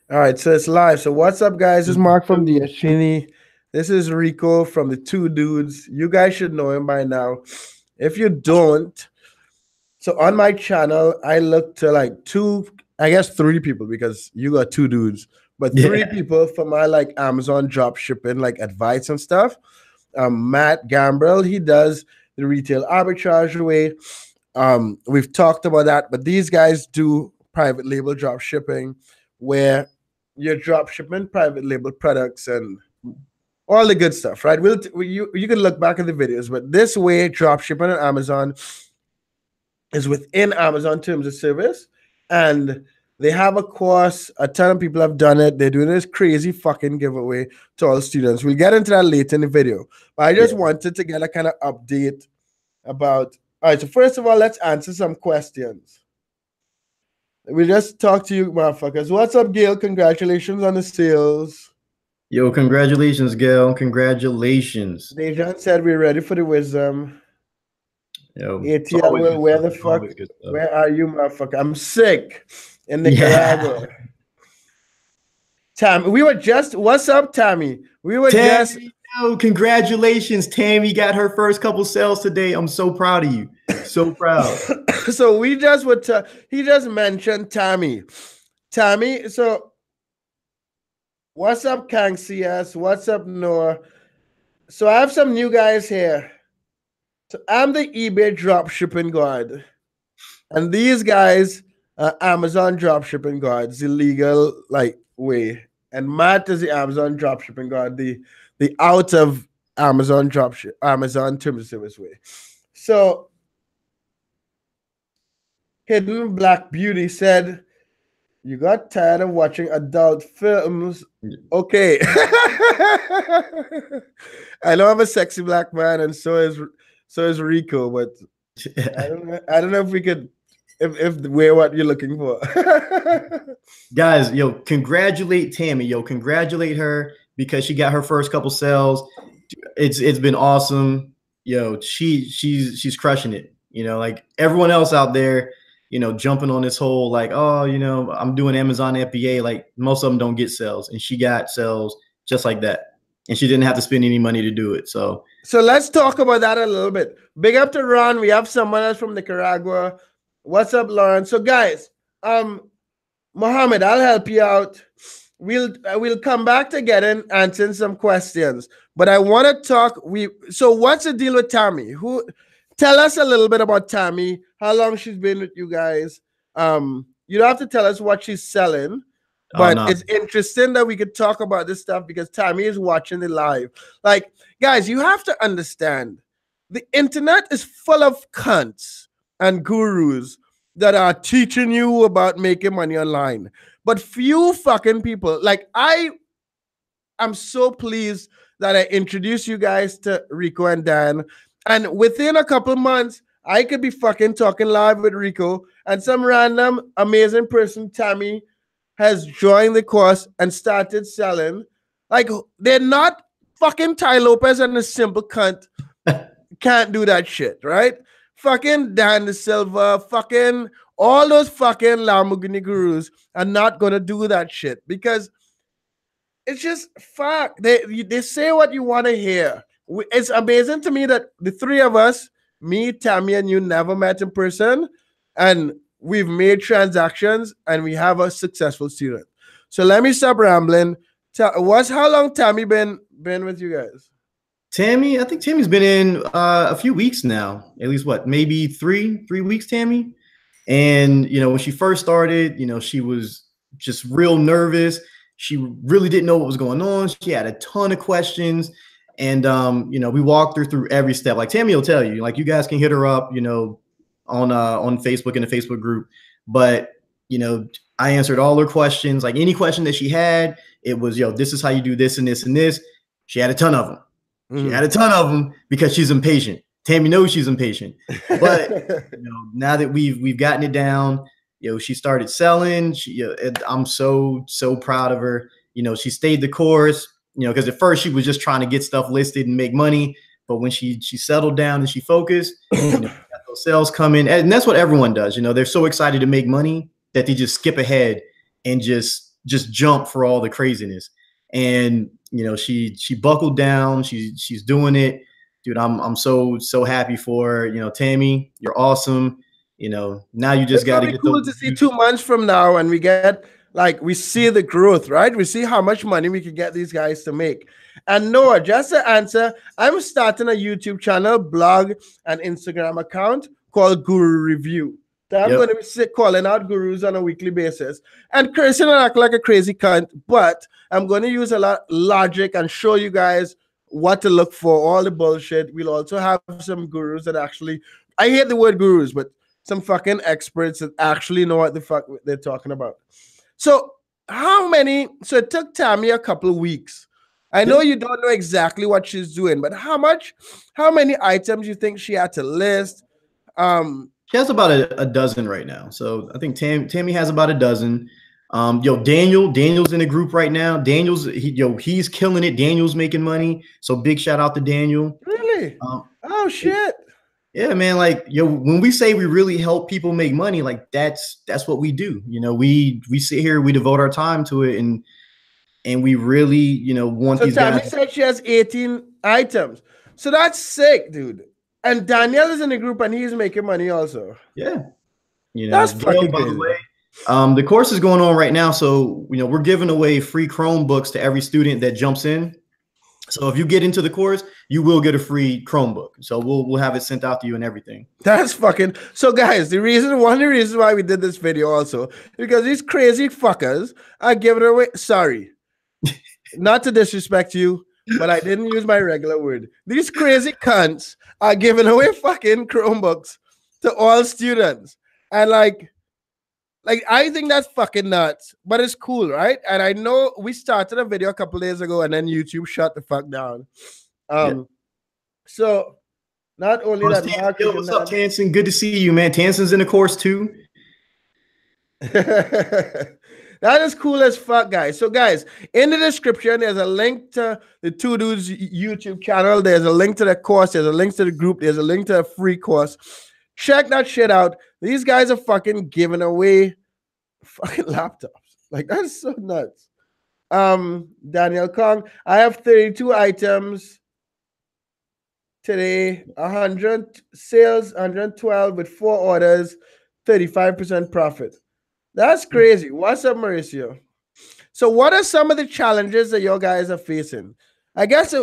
All right, so it's live. So what's up, guys? This is Mark from the Ashini. This is Rico from the Two Dudes. You guys should know him by now. If you don't, so on my channel, I look to like I guess three people because you got two dudes, but three Yeah. people for my like Amazon drop shipping, like advice and stuff. Matt Gambrell, he does the retail arbitrage way. We've talked about that, but these guys do private label drop shipping where you're drop shipping private label products and all the good stuff, right? You can look back at the videos, but this way, drop shipping on Amazon is within Amazon terms of service, and they have a course. A ton of people have done it. They're doing this crazy fucking giveaway to all students. We'll get into that later in the video, but I just Yeah. wanted to get a kind of update about. All right, so first of all, let's answer some questions. We just talked to you, motherfuckers. What's up, Gail? Congratulations on the sales. Yo, congratulations, Gail. Congratulations. Dejan said we're ready for the wisdom. Yo, it's ATL always will, good where stuff. the It's fuck? always good stuff. Where are you, motherfucker? I'm sick in Yeah. Nicaragua. Tammy, what's up, Tammy? We were just, Tammy, yo, congratulations. Tammy got her first couple sales today. I'm so proud of you. So proud. so we just he just mentioned Tammy. Tammy, so what's up, Kang CS? What's up, Noah? So I have some new guys here. So I'm the eBay drop shipping god. And these guys are Amazon drop shipping gods, the legal like way. And Matt is the Amazon drop shipping god, the out of Amazon Amazon terms of service way. So Hidden Black Beauty said, "You got tired of watching adult films." Okay. I know I'm a sexy black man, and so is Rico, but I don't know if we could if we're what you're looking for. Guys, yo, congratulate Tammy. Yo, congratulate her because she got her first couple sales. It's been awesome. Yo, she's crushing it. You know, like everyone else out there, you know, jumping on this whole like, oh, you know, I'm doing Amazon FBA. Like most of them don't get sales, and she got sales just like that, and she didn't have to spend any money to do it. So let's talk about that a little bit. Big up to Ron. We have someone else from Nicaragua. What's up, Lauren? So guys, Mohammed, I'll help you out. We'll come back to answering some questions, but I want to talk. So what's the deal with Tammy? Tell us a little bit about Tammy. How long she's been with you guys? You don't have to tell us what she's selling, but it's interesting that we could talk about this stuff because Tammy is watching it live. Like, guys, you have to understand the internet is full of cunts and gurus that are teaching you about making money online. But few fucking people, like I'm so pleased that I introduced you guys to Rico and Dan. And within a couple months, I could be fucking talking live with Rico and some random amazing person, Tammy, has joined the course and started selling. Like, they're not fucking Ty Lopez and a simple cunt can't do that shit, right? Fucking Dan De Silva, fucking all those fucking Lamborghini gurus are not gonna do that shit because it's just fuck. They say what you want to hear. It's amazing to me that the three of us, me, Tammy, and you, never met in person, and we've made transactions and we have a successful student. So let me stop rambling. How long Tammy been with you guys? Tammy, I think Tammy's been in a few weeks now. At least what, maybe three weeks, Tammy. And you know, when she first started, you know, she was just real nervous. She really didn't know what was going on. She had a ton of questions. And you know, we walked her through every step. Like Tammy will tell you, like you guys can hit her up, you know, on Facebook in the Facebook group. But you know, I answered all her questions. Like any question that she had, it was, yo, this is how you do this and this and this. She had a ton of them. She had a ton of them because she's impatient. Tammy knows she's impatient. But you know, now that we've gotten it down, you know, she started selling. I'm so proud of her. You know, she stayed the course. You know, because at first she was just trying to get stuff listed and make money. But when she settled down and she focused, you know, got those sales coming, and that's what everyone does. You know, they're so excited to make money that they just skip ahead and just just jump for all the craziness. And she buckled down. She's doing it, dude. I'm so happy for her. Tammy, you're awesome. Now you just It's got gonna to be get cool those to see reviews. 2 months from now, and we see the growth, right? We see how much money we can get these guys to make. And Noah, just to answer, I'm starting a YouTube channel, blog, and Instagram account called Guru Review. So I'm going Yep. to be calling out gurus on a weekly basis and cursing and act like a crazy cunt, but I'm going to use a lot logic and show you guys what to look for, all the bullshit. We'll also have some gurus that actually, I hate the word gurus, but some fucking experts that actually know what the fuck they're talking about. So so it took Tammy a couple of weeks. I know you don't know exactly what she's doing, but how many items you think she had to list? She has about a dozen right now. So I think Tammy has about a dozen. Daniel's in a group right now. He's killing it. Daniel's making money. So big shout out to Daniel. Really? Oh shit. Yeah, man. Like, when we say we really help people make money, like that's what we do. We sit here, we devote our time to it, and we really, want these Tammy guys. said she has 18 items. So that's sick, dude. And Daniel is in the group and he's making money also. Yeah. That's fucking by good. the way, the course is going on right now. So, we're giving away free Chromebooks to every student that jumps in. So if you get into the course, you will get a free Chromebook. So we'll have it sent out to you and everything. That's fucking. So guys, one of the reasons why we did this video also, because these crazy fuckers are giving away. Sorry, not to disrespect you, but I didn't use my regular word. These crazy cunts are giving away fucking Chromebooks to all students. And like I think that's fucking nuts, but it's cool, right? And I know we started a video a couple days ago and then YouTube shut the fuck down. So not only that, Mark, what's up, Tanson? Good to see you, man. Tanson's in the course too. That is cool as fuck, guys. So, guys, in the description, there's a link to the 2doodz YouTube channel. There's a link to the course. There's a link to the group. There's a link to a free course. Check that shit out. These guys are fucking giving away fucking laptops. Like, that's so nuts. Daniel Kong, I have 32 items today, 100 sales, 112 with 4 orders, 35% profit. That's crazy. What's up, Mauricio? So what are some of the challenges that your guys are facing? I guess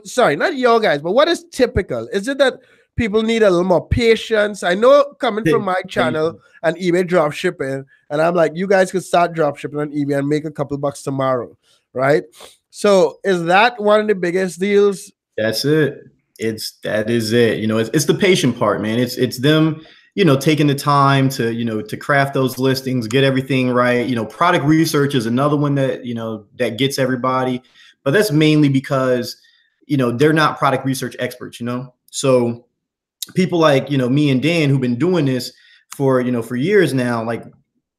sorry, not your guys, but what is typical? Is it that people need a little more patience? I know coming from my channel and eBay drop shipping, and I'm like, you guys could start drop shipping on eBay and make a couple bucks tomorrow, right? So is that one of the biggest deals? That's it. That is it. It's the patient part, man. It's them, taking the time to, to craft those listings, get everything right. Product research is another one that, that gets everybody, but that's mainly because, they're not product research experts, So people like, me and Dan, who've been doing this for years now, like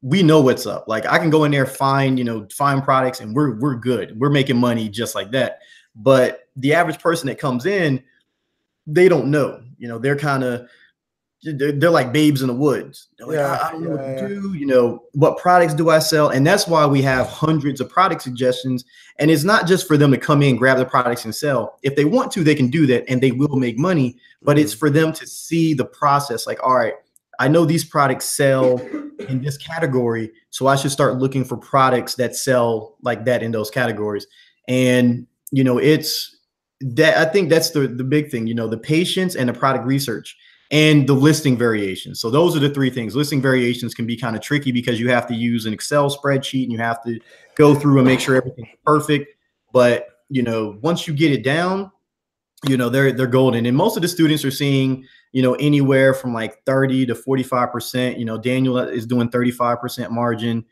we know what's up. Like I can go in there, find products and we're good. We're making money just like that. But the average person that comes in, they don't know, they're kind of, they're like babes in the woods. They're like, I don't know what to do. What products do I sell? And that's why we have hundreds of product suggestions. And it's not just for them to come in, grab the products and sell. If they want to, they can do that and they will make money. But it's for them to see the process. Like, all right, I know these products sell in this category, so I should start looking for products that sell like that in those categories. And it's that, I think that's the big thing. The patience and the product research. And the listing variations. So those are the 3 things. Listing variations can be kind of tricky because you have to use an Excel spreadsheet and you have to go through and make sure everything's perfect. But, once you get it down, they're golden. And most of the students are seeing, anywhere from like 30 to 45%. Daniel is doing 35% margin.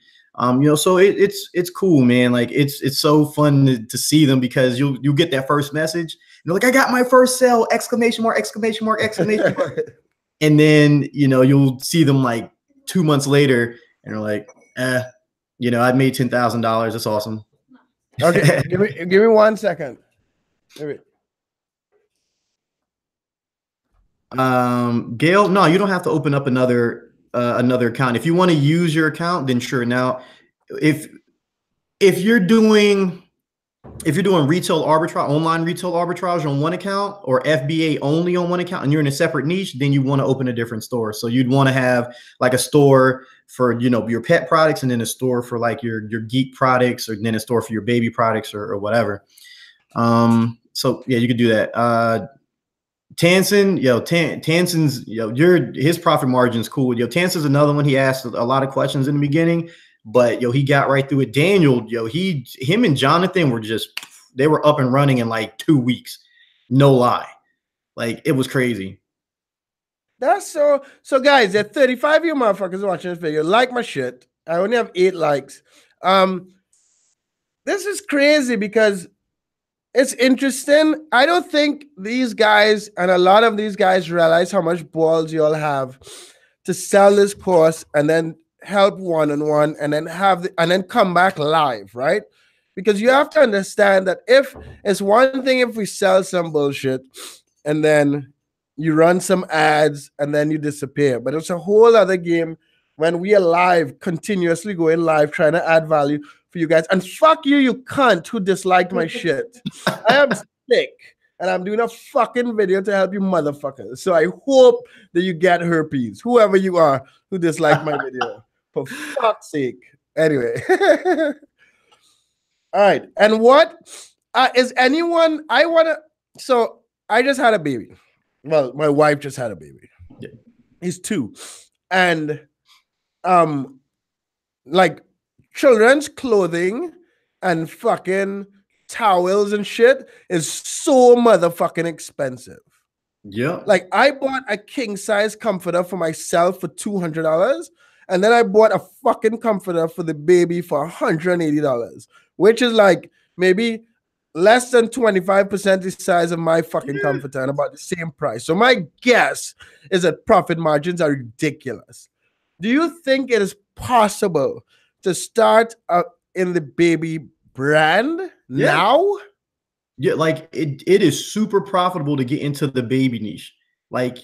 So it's cool, man. Like it's so fun to see them because you get that first message. And they're like, I got my first sale! Exclamation mark! Exclamation mark! Exclamation mark! And then you'll see them like 2 months later, and they're like, I made $10,000. That's awesome. Okay, give me 1 second. Gail, no, you don't have to open up another account. If you want to use your account, then sure. Now, if if you're doing retail arbitrage, online retail arbitrage on one account, or FBA only on one account, and you're in a separate niche, then you want to open a different store. So you'd want to have like a store for, you know, your pet products, and then a store for like your geek products, or then a store for your baby products, or whatever. So yeah, you could do that. Tansen, Tansen's, his profit margin is cool. Tansen's another one. He asked a lot of questions in the beginning, but he got right through it. Daniel, him and Jonathan were they were up and running in like 2 weeks. No lie. Like, it was crazy. That's so guys, there are 35 of you motherfuckers watching this video. Like my shit. I only have 8 likes. This is crazy because it's interesting. I don't think these guys, and a lot of these guys, realize how much balls you all have to sell this course and then help one-on-one, and then come back live, right? Because you have to understand that if it's one thing if we sell some bullshit and then you run some ads and then you disappear, but it's a whole other game when we are live, continuously going live, trying to add value for you guys. And fuck you, you cunt who disliked my shit. I am sick and I'm doing a fucking video to help you motherfuckers. So I hope that you get herpes, whoever you are who disliked my video. For fuck's sake. Anyway. All right. And what is anyone? So I just had a baby. Well, my wife just had a baby. Yeah. He's 2. And like children's clothing and fucking towels and shit is so motherfucking expensive. Yeah. Like, I bought a king size comforter for myself for $200, and then I bought a fucking comforter for the baby for $180, which is like maybe less than 25% the size of my fucking comforter and about the same price. So my guess is that profit margins are ridiculous. Do you think it is possible to start in the baby brand now? Yeah, like it is super profitable to get into the baby niche. Like,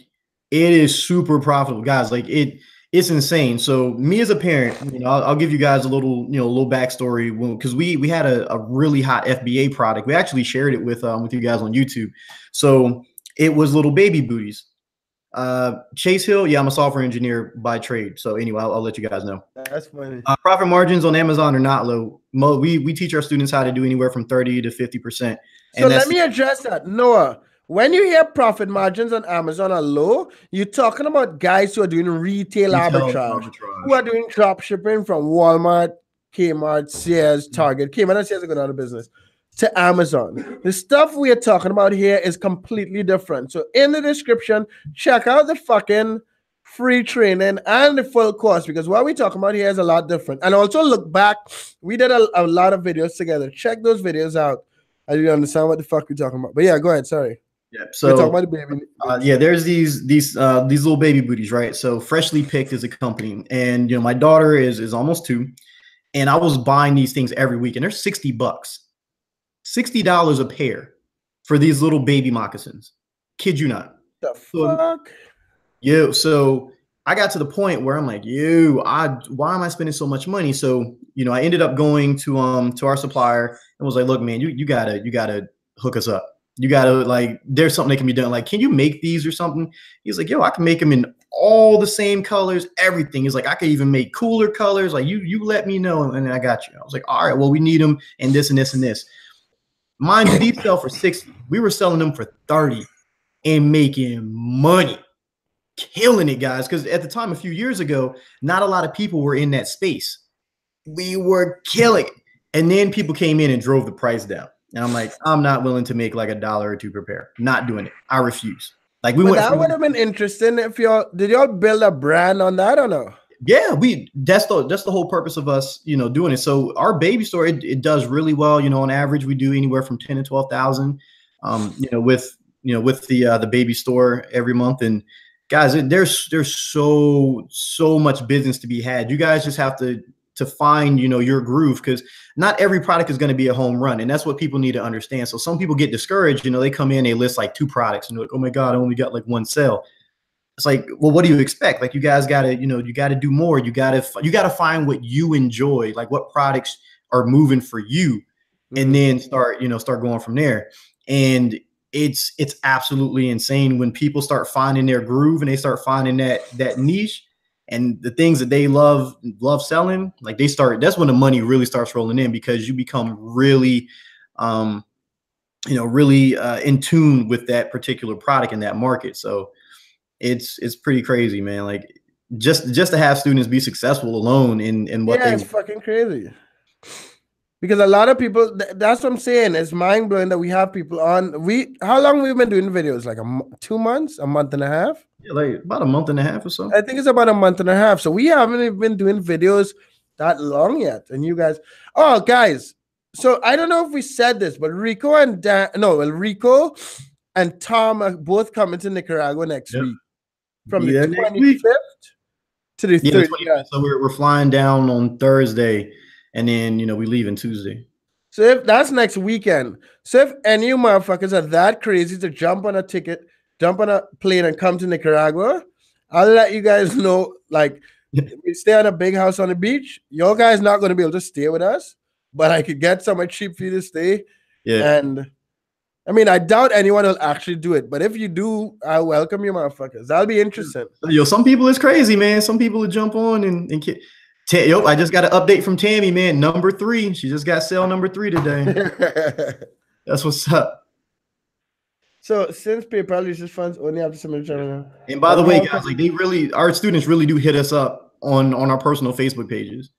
it is super profitable, guys. Like, it's insane. So me as a parent, I'll give you guys a little, little backstory, because we had a really hot FBA product. We actually shared it with you guys on YouTube. So it was little baby booties. Chase Hill, yeah, I'm a software engineer by trade. So anyway, I'll let you guys know. That's funny. Profit margins on Amazon are not low. We teach our students how to do anywhere from 30 to 50%. So let me address that. Noah, when you hear profit margins on Amazon are low, you're talking about guys who are doing retail arbitrage, who are doing drop shipping from Walmart, Kmart, Sears, Target. Kmart and Sears are going out of business, to Amazon. The stuff we are talking about here is completely different. So in the description, check out the fucking free training and the full course, because what we're talking about here is a lot different. And also look back. We did a lot of videos together. Check those videos out. I didn't understand what the fuck we're talking about. But yeah, go ahead. Sorry. Yeah. So we're talking about the baby. Yeah, there's these little baby booties, right? So Freshly Picked is a company, and my daughter is almost 2, and I was buying these things every week, and they're $60, $60 a pair for these little baby moccasins. Kid you not. The fuck? So I got to the point where I'm like, why am I spending so much money? So, I ended up going to our supplier and was like, look, man, you gotta hook us up. You gotta, like, there's something that can be done. Like, can you make these or something? He's like, I can make them in all the same colors, everything. He's like, I could even make cooler colors. Like, you let me know, and I got you. I was like, all right, well, we need them and this and this and this. Mind you, these sell for 60. We were selling them for 30 and making money. Killing it, guys, because at the time, a few years ago, not a lot of people were in that space. We were killing it. And then people came in and drove the price down. And I'm like, I'm not willing to make like $1 or $2 per pair. Not doing it. I refuse. Like, that would have been interesting if did y'all build a brand on that or no? Yeah, that's the whole purpose of us, doing it. So our baby store, it does really well. On average, we do anywhere from 10 to 12,000, with the baby store every month. And guys, there's so much business to be had. You guys just have to find, your groove, because not every product is going to be a home run. And that's what people need to understand. So some people get discouraged, they come in, they list like 2 products and they're like, oh my God, I only got like 1 sale. It's like, well, what do you expect? Like, you guys got to, you got to do more. You got to find what you enjoy. Like, what products are moving for you, and then start going from there. And it's absolutely insane when people start finding their groove and they start finding that niche and the things that they love selling. Like that's when the money really starts rolling in, because you become really really in tune with that particular product in that market. So it's pretty crazy, man. Like just to have students be successful alone in what it's fucking crazy. Because a lot of people, that's what I'm saying. It's mind blowing that we have people on. How long we've been doing videos? Like 2 months, a month and a half? Yeah, like about a month and a half or so. I think it's about a month and a half. So we haven't even been doing videos that long yet. And you guys, guys. So I don't know if we said this, but Rico and Tom are both coming to Nicaragua next week. From the 25th to the 30th. So we're flying down on Thursday. And then, we leave on Tuesday. So if that's next weekend. So if any of you motherfuckers are that crazy to jump on a ticket, jump on a plane and come to Nicaragua, I'll let you guys know, like, we stay at a big house on the beach. Your guys not going to be able to stay with us, but I could get somewhere cheap for you to stay. Yeah. And, I mean, I doubt anyone will actually do it. But if you do, I welcome you motherfuckers. That'll be interesting. Some people is crazy, man. Some people will jump on and I just got an update from Tammy, man. Number 3. She just got cell number 3 today. That's what's up. So since PayPal uses funds only after submitting. And by the way, guys, like our students really do hit us up on our personal Facebook pages.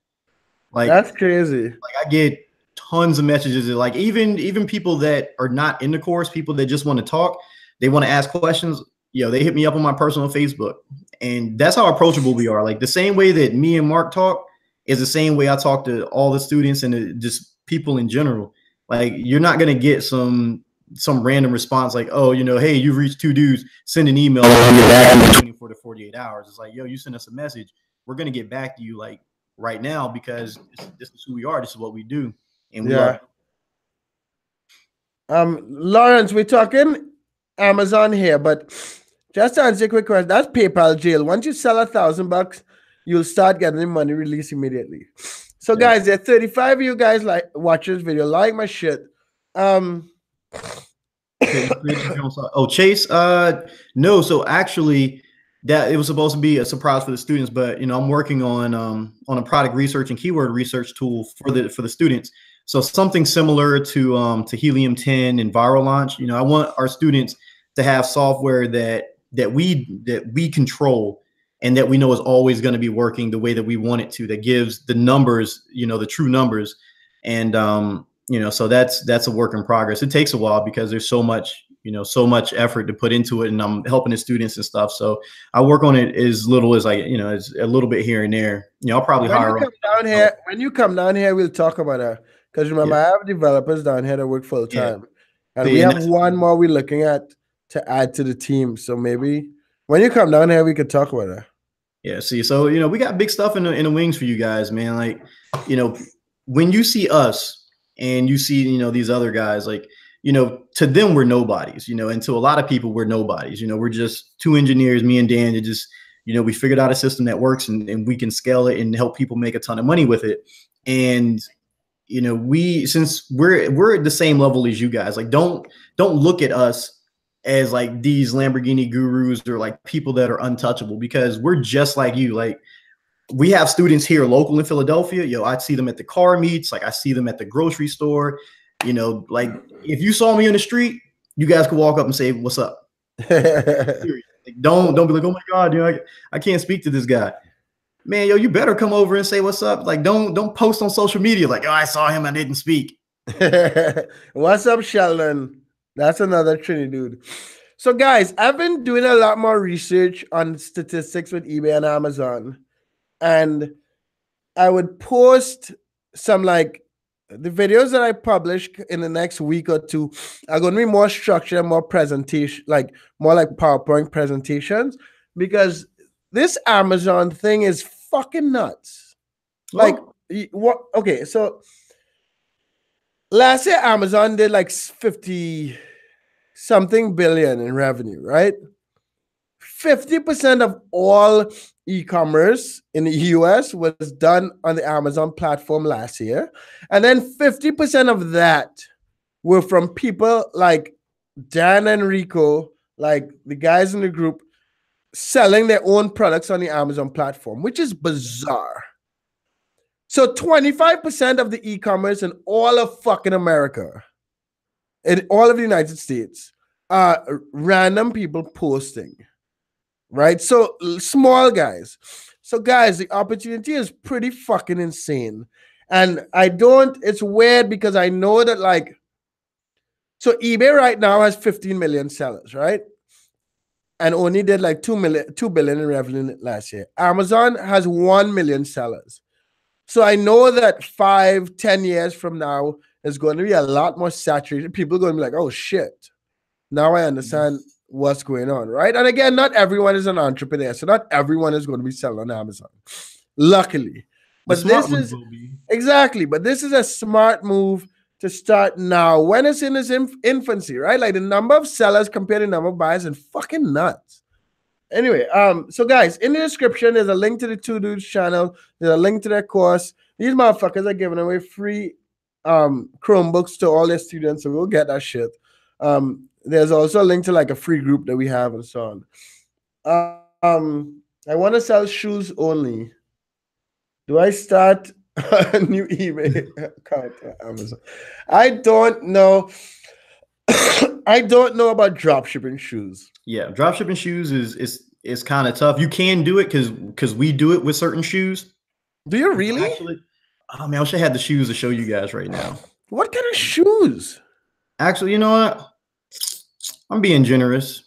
Like that's crazy. Like I get tons of messages. Like even people that are not in the course, people that just want to talk, they want to ask questions. They hit me up on my personal Facebook. And that's how approachable we are. Like the same way that me and Mark talk is the same way I talk to all the students and just people in general. Like you're not going to get some random response like, oh, hey, you've reached 2doodz, send an email and get back in 24 to 48 hours. It's like, yo, you send us a message. We're going to get back to you like right now, because this is who we are. This is what we do. And we are. Lawrence, we're talking Amazon here, but just to answer a quick question, that's PayPal jail. Once you sell $1,000, you'll start getting the money released immediately. So, guys, there are 35 of you guys like watch this video, like my shit. Chase. No. So actually, that it was supposed to be a surprise for the students, but I'm working on a product research and keyword research tool for the students. So something similar to Helium 10 and Viral Launch. I want our students to have software that we control and that we know is always going to be working the way that we want it to, that gives the numbers, the true numbers. And, so that's a work in progress. It takes a while because there's so much effort to put into it, and I'm helping the students and stuff. So I work on it as little as it's a little bit here and there. I'll probably hire when you come down here, we'll talk about that. Because remember, I have developers down here that work full time. And we have one more we're looking at to add to the team. So maybe when you come down here, we could talk about that. Yeah. See, so, we got big stuff in the wings for you guys, man. Like, when you see us and you see, these other guys, like, to them, we're nobodies, and to a lot of people, we're nobodies. We're just 2 engineers, me and Dan, that just, we figured out a system that works and we can scale it and help people make a ton of money with it. And, since we're at the same level as you guys, like, don't look at us as like these Lamborghini gurus or like people that are untouchable, because we're just like you. Like, we have students here local in Philadelphia. I see them at the car meets. Like, I see them at the grocery store. Like, if you saw me on the street, you guys could walk up and say, what's up? Like, don't be like, oh my God, I can't speak to this guy. Man, you better come over and say what's up. Like, don't post on social media like, oh, I saw him, I didn't speak. What's up, Sheldon? That's another Trinity dude. So, guys, I've been doing a lot more research on statistics with eBay and Amazon. And I would post some, like, the videos that I publish in the next week or 2 are going to be more structured, more presentation, like more like PowerPoint presentations, because this Amazon thing is fucking nuts. Like, what? Okay, so last year Amazon did like 50 something billion in revenue, right? 50% of all e-commerce in the US was done on the Amazon platform last year. And then 50% of that were from people like Dan and Rico, like the guys in the group, selling their own products on the Amazon platform, which is bizarre. So 25% of the e-commerce in all of fucking America, in all of the United States, are random people posting, right? So small guys. So guys, the opportunity is pretty fucking insane. And it's weird because I know that like, so eBay right now has 15 million sellers, right? And only did like 2 billion in revenue last year. Amazon has 1 million sellers. So I know that 5-10 years from now is going to be a lot more saturated. People are going to be like, oh shit, now I understand what's going on, right? And again, not everyone is an entrepreneur, so not everyone is going to be selling on Amazon, luckily. But this is exactly, but this is a smart move to start now when it's in its infancy, right? Like the number of sellers compared to the number of buyers and fucking nuts. Anyway, so guys, in the description, there's a link to the 2doodz channel. There's a link to their course. These motherfuckers are giving away free Chromebooks to all their students, so we'll get that shit. There's also a link to like a free group that we have and so on. I want to sell shoes only. Do I start a new eBay account on Amazon? I don't know. I don't know about dropshipping shoes. Yeah, dropshipping shoes is kind of tough. You can do it because we do it with certain shoes. Do you really? Actually, oh man, I wish I had the shoes to show you guys right now. What kind of shoes? Actually, you know what? I'm being generous.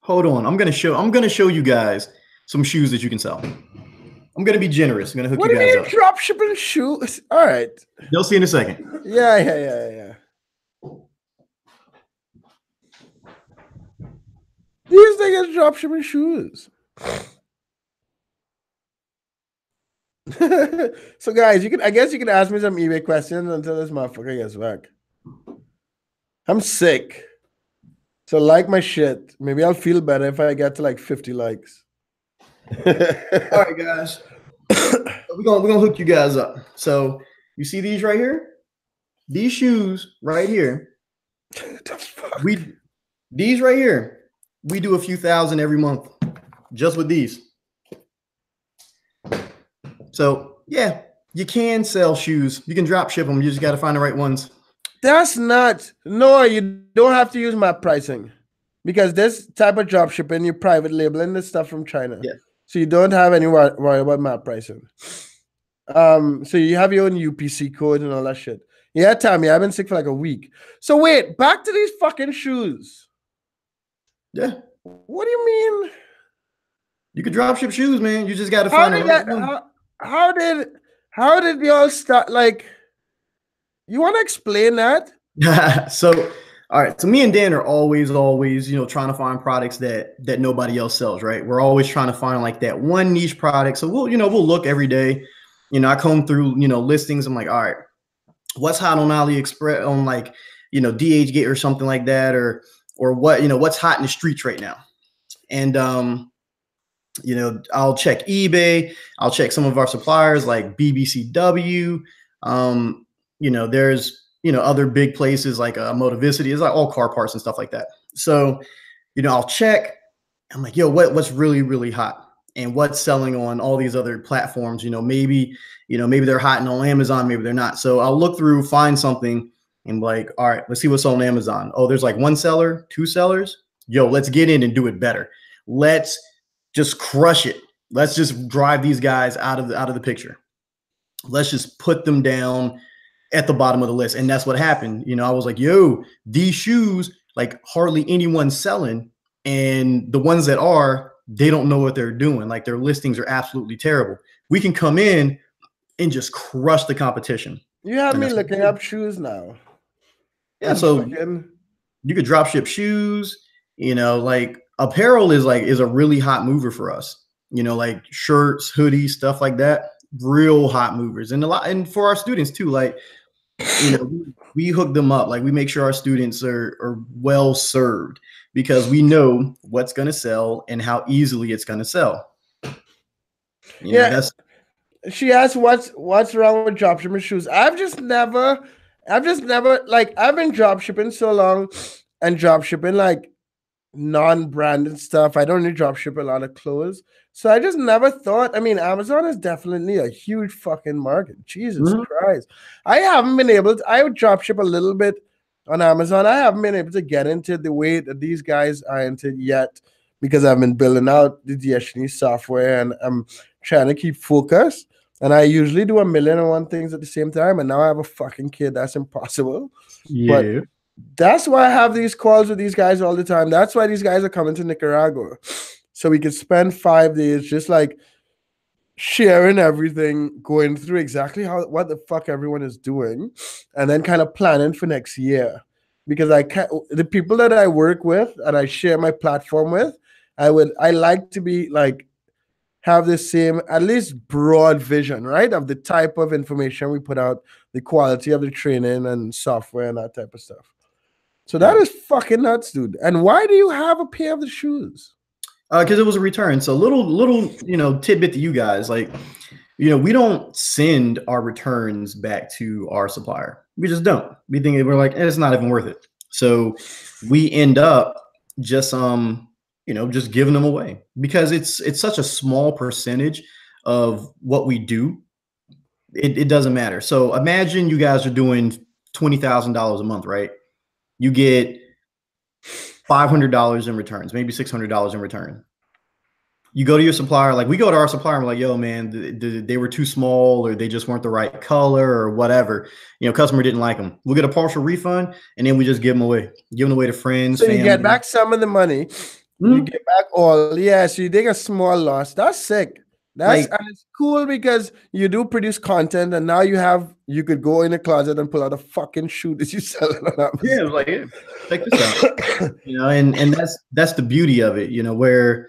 Hold on. I'm gonna show you guys some shoes that you can sell. I'm gonna be generous. I'm gonna hook you guys up. What do you mean dropshipping shoes? All right. You'll see in a second. Yeah. These niggas dropshipping shoes. So guys, I guess you can ask me some eBay questions until this motherfucker gets back. I'm sick. So like my shit. Maybe I'll feel better if I get to like 50 likes. All right, guys. We're gonna hook you guys up. So you see these right here? These shoes right here. These right here. We do a few thousand every month just with these. So yeah, you can sell shoes. You can drop ship them. You just got to find the right ones. That's not. No, you don't have to use map pricing because this type of drop shipping, you're private labeling this stuff from China. Yeah. So you don't have any worry about map pricing. So you have your own UPC code and all that shit. Yeah, Tommy, I've been sick for like a week. So wait, back to these fucking shoes. Yeah. What do you mean? You could drop ship shoes, man. You just got to find the right one. How did y'all start? Like, you want to explain that? So, all right. So me and Dan are always, trying to find products that nobody else sells, right? We're always trying to find like that one niche product. So we'll look every day. I comb through, listings. I'm like, all right, what's hot on AliExpress on like, DHgate or something like that, or what, what's hot in the streets right now. And, I'll check eBay. I'll check some of our suppliers like BBCW. There's, other big places like Motivicity. It's like all car parts and stuff like that. So, I'll check. I'm like, yo, what's really, really hot and what's selling on all these other platforms? Maybe they're hot and on Amazon, maybe they're not. So I'll look through, find something and be like, all right, let's see what's on Amazon. Oh, there's like 1 seller, 2 sellers. Yo, let's get in and do it better. Let's just crush it. Let's just drive these guys out of the picture. Let's just put them down at the bottom of the list. And that's what happened. I was like, yo, these shoes, like hardly anyone's selling. And the ones that are, they don't know what they're doing. Like their listings are absolutely terrible. We can come in and just crush the competition. You have me looking up shoes now. Yeah, so you could drop ship shoes, like apparel is a really hot mover for us, like shirts, hoodies, stuff like that, real hot movers. And and for our students too, like we hook them up. Like we make sure our students are well served because we know what's going to sell and how easily it's going to sell. Yeah, That's she asked what's wrong with dropshipping shoes. I've just never like I've been dropshipping so long and dropshipping like non-branded stuff. I don't really dropship a lot of clothes. So I just never thought. I mean, Amazon is definitely a huge fucking market. Jesus Christ. I haven't been able to, I would dropship a little bit on Amazon. I haven't been able to get into the way that these guys are into yet because I've been building out the DSNE software and I'm trying to keep focused. And I usually do a million and one things at the same time. And now I have a fucking kid. That's impossible. But yeah. that's why I have these calls with these guys all the time. That's why these guys are coming to Nicaragua. So we could spend 5 days just like sharing everything, going through exactly what the fuck everyone is doing, and then kind of planning for next year. Because I can't the people that I work with and I share my platform with, I like to be like have the same at least broad vision, right? Of the type of information we put out, the quality of the training and software and that type of stuff. So that is fucking nuts, dude. And why do you have a pair of the shoes? Because it was a return. So little tidbit to you guys, like we don't send our returns back to our supplier. We just don't. We think we're like it's not even worth it. So we end up just just giving them away because it's such a small percentage of what we do. It doesn't matter. So imagine you guys are doing $20,000 a month, right? You get $500 in returns, maybe $600 in return. You go to your supplier, like we go to our supplier, and we're like, yo, man, they were too small or they just weren't the right color or whatever. Customer didn't like them. We'll get a partial refund and then we just give them away to friends. So family. You get back some of the money. You get back all. Yeah, so you take a small loss. That's sick. And it's cool because you do produce content and now you could go in a closet and pull out a fucking shoe that you sell it on Amazon. Yeah, like check this out. And that's the beauty of it, where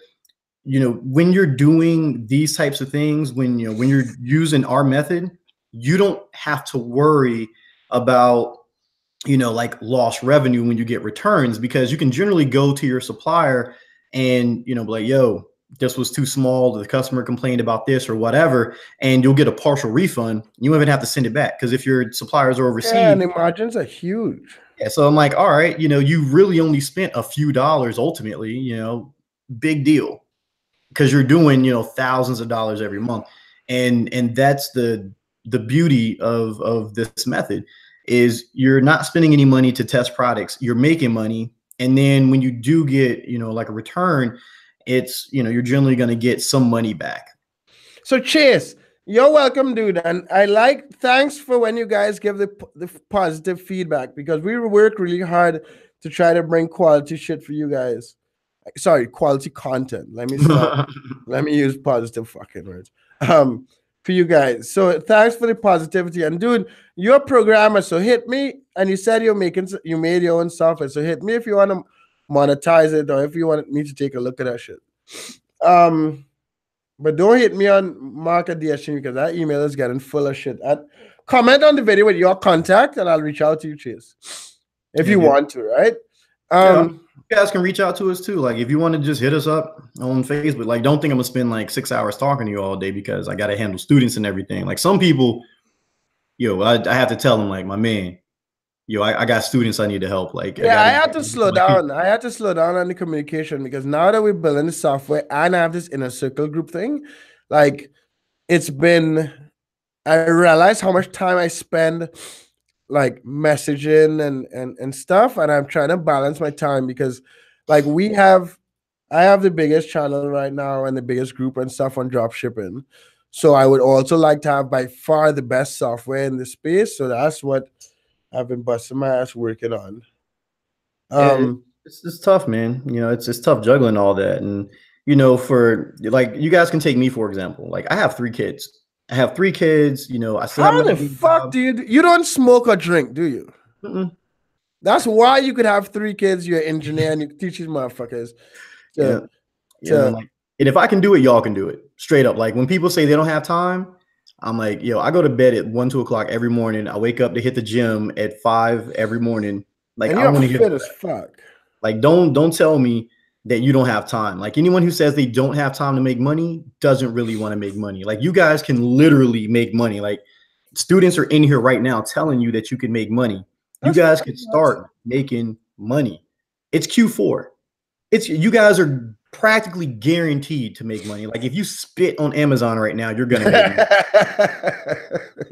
when you're doing these types of things, when you're using our method, you don't have to worry about like lost revenue when you get returns because you can generally go to your supplier and be like, yo, this was too small, the customer complained about this or whatever, and you'll get a partial refund. You won't even have to send it back because if your suppliers are overseas, and the margins are huge. Yeah, so I'm like, all right, you really only spent a few dollars ultimately, big deal, because you're doing thousands of dollars every month, and that's the beauty of this method is you're not spending any money to test products, you're making money, and then when you do get like a return, it's you're generally going to get some money back. So Chase, you're welcome, dude, and thanks for when you guys give the positive feedback because we work really hard to try to bring quality shit for you guys. Sorry, quality content. Let me stop. Let me use positive fucking words. For you guys. So thanks for the positivity. And dude, you're a programmer, so hit me. And you said you made your own software. So hit me if you want to monetize it or if you want me to take a look at that shit. But don't hit me on Market DSN because that email is getting full of shit. Comment on the video with your contact and I'll reach out to you, Chase. If you want to, right? You guys can reach out to us too. Like if you want to just hit us up on Facebook, like don't think I'm gonna spend like 6 hours talking to you all day because I got to handle students and everything. Like some people, I have to tell them like, my man, I got students I need to help. Like I had to slow down. I had to slow down on the communication because now that we're building the software and I have this inner circle group thing, like I realized how much time I spend like messaging and stuff, and I'm trying to balance my time because like I have the biggest channel right now and the biggest group and stuff on drop shipping. So I would also like to have by far the best software in the space. So that's what I've been busting my ass working on. It's tough, man. It's tough juggling all that. And for like you guys can take me for example. Like I have 3 kids. I still How the fuck do you don't smoke or drink, do you? That's why you could have 3 kids, you're an engineer and you teach these motherfuckers. And if I can do it, y'all can do it. Straight up. Like when people say they don't have time, I'm like, yo, I go to bed at 1, 2 o'clock every morning. I wake up to hit the gym at 5 every morning. Like, And I you're want to hear fit all as that. fuck. Like, don't tell me that you don't have time. Like, anyone who says they don't have time to make money doesn't really want to make money. Like, you guys can literally make money. Like, students are in here right now telling you that you can make money. You That's guys could fucking awesome. start making money. It's Q4. It's you guys are practically guaranteed to make money. Like, if you spit on Amazon right now, you're gonna make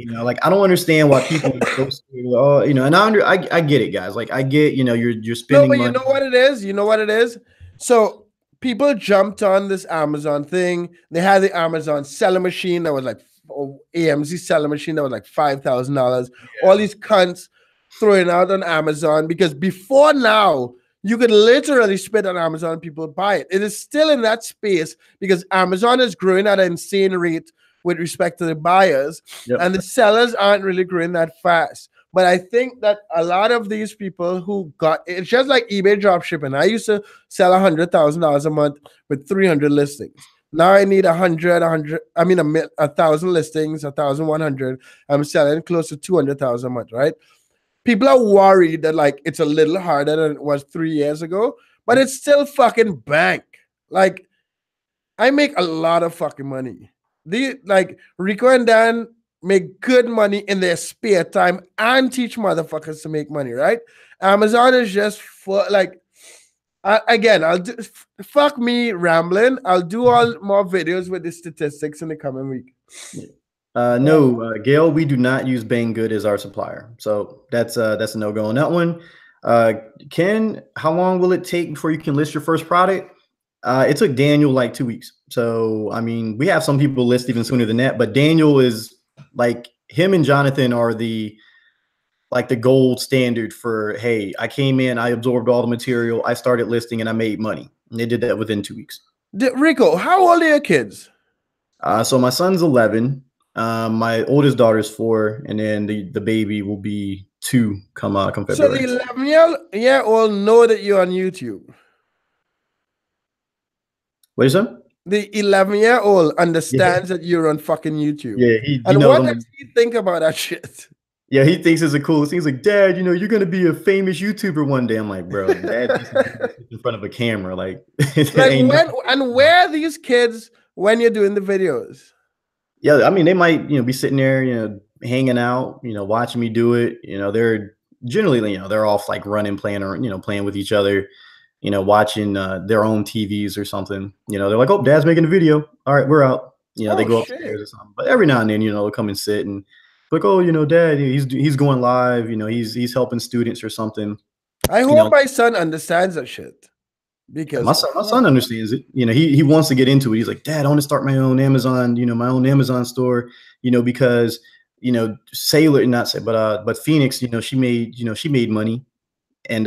money. Like, I don't understand why people are so scared. Oh, and I get it, guys. Like, I get, you're No, spending but you money. know what it is? You know what it is? So people jumped on this Amazon thing. They had the Amazon seller machine that was like AMZ seller machine that was like $5,000. All these cunts throwing out on Amazon because before now, you could literally spit on Amazon and people buy it. It is still in that space because Amazon is growing at an insane rate with respect to the buyers, Yep. and the sellers aren't really growing that fast. But I think that a lot of these people who got it's just like eBay drop shipping. I used to sell $100,000 a month with 300 listings. Now I need 100. I mean, 1,000 listings, 1,100. I'm selling close to 200,000 a month, right? People are worried that like it's a little harder than it was 3 years ago, but it's still fucking bank. Like I make a lot of fucking money. Rico and Dan make good money in their spare time and teach motherfuckers to make money, right? Amazon is just for like I'll do fuck me rambling. I'll do all more videos with the statistics in the coming week. No, Gail, we do not use Banggood as our supplier, so that's a no go on that one. Ken, how long will it take before you can list your first product? It took Daniel like 2 weeks. So, I mean, we have some people list even sooner than that, but Daniel is like him and Jonathan are the gold standard for, hey, I came in, I absorbed all the material, I started listing, and I made money. And they did that within 2 weeks. Rico, how old are your kids? So my son's 11. My oldest daughter's 4, and then the baby will be 2 come So February. the 11-year-old know that you're on YouTube. What is that? The 11-year-old understands that you're on fucking YouTube. Yeah, he And knows what does he think about that shit? Yeah, he thinks it's a cool thing. He's like, Dad, you're gonna be a famous YouTuber one day. I'm like, bro, Dad in front of a camera. Like where are these kids when you're doing the videos? Yeah, I mean, they might, be sitting there, hanging out, watching me do it. They're generally, they're off like running, playing or, playing with each other, watching their own TVs or something. They're like, oh, Dad's making a video. All right, we're out. They go upstairs or something. But every now and then, they'll come and sit and like, oh, Dad, he's going live. He's helping students or something. I hope my son understands that shit. Because my son understands it. He wants to get into it. He's like, Dad, I want to start my own Amazon, my own Amazon store, because Sailor, not say, but Phoenix, she made money. And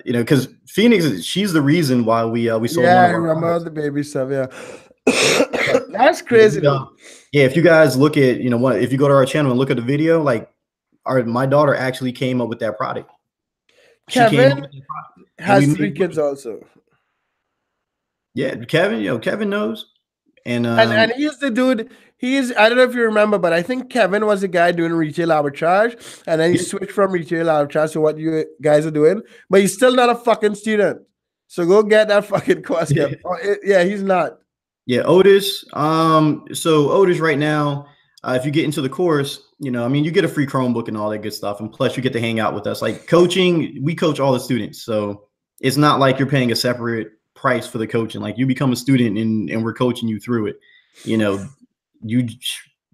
because Phoenix, she's the reason why we sold one of our I remember products. The baby stuff, yeah. That's crazy. Yeah, if you guys look at, if you go to our channel and look at the video, like my daughter actually came up with that product. Kevin has 3 kids also. Yeah, Kevin knows. And he's the dude. I don't know if you remember, but I think Kevin was the guy doing retail arbitrage, and then he switched from retail arbitrage to what you guys are doing. But he's still not a fucking student. So go get that fucking course. Yeah, he's not. Yeah, Otis. So Otis right now, if you get into the course, you get a free Chromebook and all that good stuff, and plus you get to hang out with us. Like coaching, we coach all the students, so it's not like you're paying a separate price for the coaching. Like you become a student and we're coaching you through it.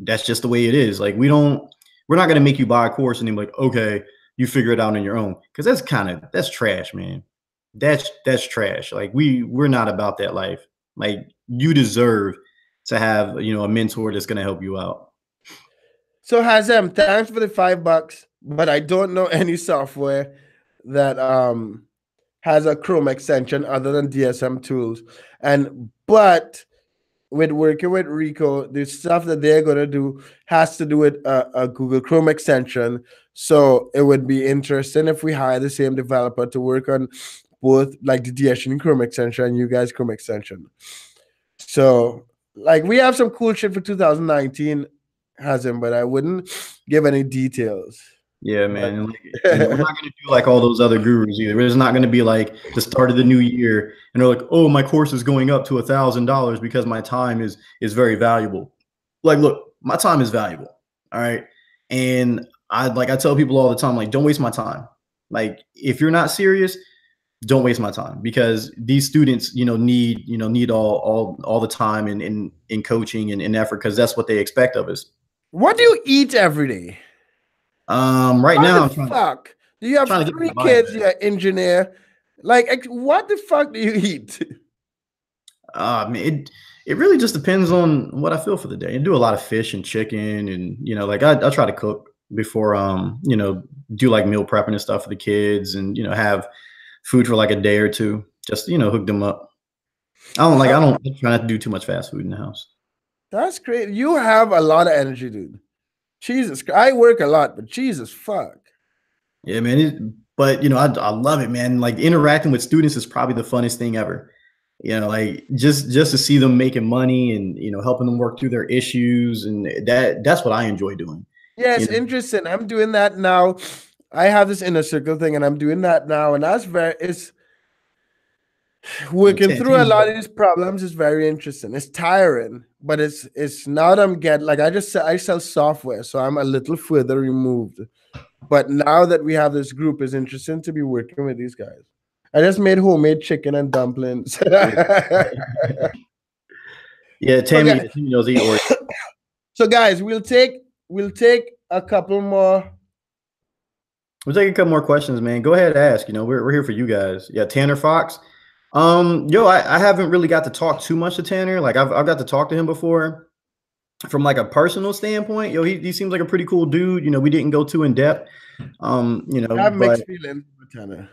That's just the way it is. Like we're not going to make you buy a course and then be like, okay, you figure it out on your own. Cause that's trash, man. That's trash. Like we're not about that life. Like you deserve to have, a mentor that's going to help you out. So Hazem, thanks for the $5, but I don't know any software that, has a Chrome extension other than DSM tools. But with working with Rico, the stuff that they're going to do has to do with a Google Chrome extension. So it would be interesting if we hire the same developer to work on both like the DSM Chrome extension and you guys Chrome extension. So like we have some cool shit for 2019. has him, but I wouldn't give any details. Yeah, But man. And like, we're not going to do like all those other gurus either. It's not going to be like the start of the new year and they're like, oh, my course is going up to $1,000 because my time is very valuable. Like, look, my time is valuable. All right. And I tell people all the time, like, don't waste my time. Like, if you're not serious, don't waste my time because these students, need all the time in coaching and effort because that's what they expect of us. what do you eat every day? Right What now the I'm trying fuck? Do you have trying to get three my body kids? back. You're an engineer. Like, what the fuck do you eat? Man, it really just depends on what I feel for the day. I do a lot of fish and chicken, and like I try to cook before do like meal prepping and stuff for the kids, and have food for like a day or two, just hook them up. Uh, I try not to do too much fast food in the house. that's great. You have a lot of energy, dude. Jesus, I work a lot, but Jesus fuck. Yeah, man. But I love it, man. Like interacting with students is probably the funnest thing ever. Like just to see them making money and helping them work through their issues, and that's what I enjoy doing. Yes, You know, interesting. I'm doing that now. I have this inner circle thing, and I'm doing that now, and it's working through a Tammy's lot of these problems is very interesting. It's tiring, but it's now that I'm getting like I sell software, so I'm a little further removed. But now that we have this group, it's interesting to be working with these guys. I just made homemade chicken and dumplings. yeah, Tammy, Okay, Tammy knows eat Oreos. so guys, we'll take a couple more. We'll take a couple more questions, man. Go ahead, ask. We're here for you guys. Yeah, Tanner Fox. Yo, I haven't really got to talk too much to Tanner. Like I've got to talk to him before. From like a personal standpoint, he seems like a pretty cool dude. We didn't go too in depth. I have But mixed feelings with Tanner.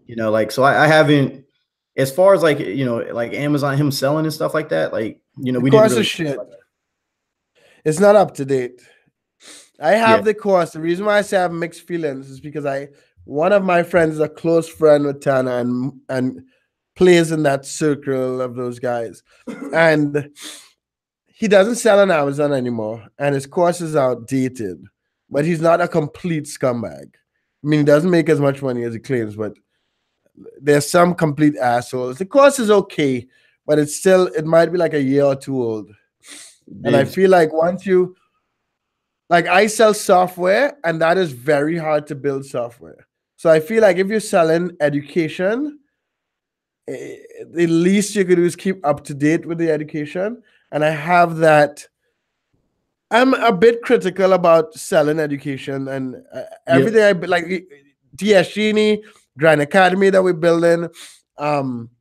like so I haven't as far as like like Amazon him selling and stuff like that, like The we didn't course is really shit. It's not up to date. I yeah. have the course. The reason why I say I have mixed feelings is because one of my friends is a close friend with Tanner and plays in that circle of those guys. And he doesn't sell on Amazon anymore, and his course is outdated. But he's not a complete scumbag. I mean, he doesn't make as much money as he claims, but there's some complete assholes. The course is okay, but it might be like a year or two old. And I Diggs. feel like once you like I sell software, and that is very hard to build software. So I feel like if you're selling education, the least you could do is keep up to date with the education. And I have that. I'm a bit critical about selling education and Yep. everything. Like TS Genie, Grand Academy that we're building,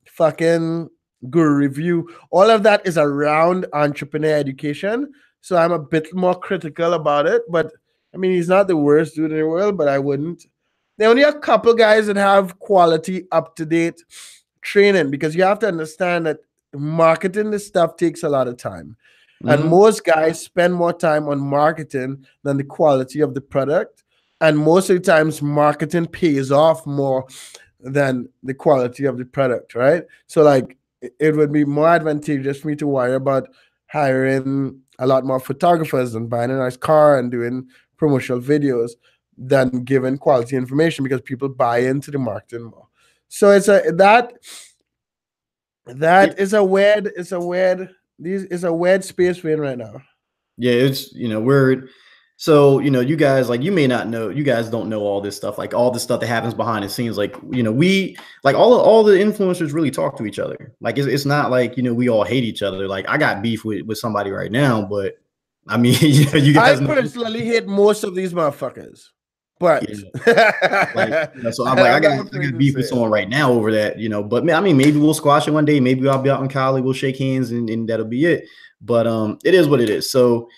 fucking Guru Review. All of that is around entrepreneur education. So I'm a bit more critical about it. But I mean, he's not the worst dude in the world, but I wouldn't. There are only a couple guys that have quality, up to date training because you have to understand that marketing this stuff takes a lot of time. And Mm-hmm. most guys spend more time on marketing than the quality of the product. And most of the times, marketing pays off more than the quality of the product, right? So, like, it would be more advantageous for me to worry about hiring a lot more photographers and buying a nice car and doing promotional videos than giving quality information because people buy into the marketing more. So that is a weird this is a weird space we're in right now. Yeah, it's we're so you guys, like, you may not know, you guys don't know all this stuff, like all the stuff that happens behind the scenes. Like we like all the influencers really talk to each other. Like it's not like we all hate each other. Like I got beef with somebody right now, but I mean you I guys know. personally hate most of these motherfuckers, but Yeah. Like, so I'm and like, I I'm got not I afraid got to beef say with it. someone right now over that, but I mean, maybe we'll squash it one day. Maybe I'll be out in Cali, we'll shake hands, and that'll be it. But it is what it is. So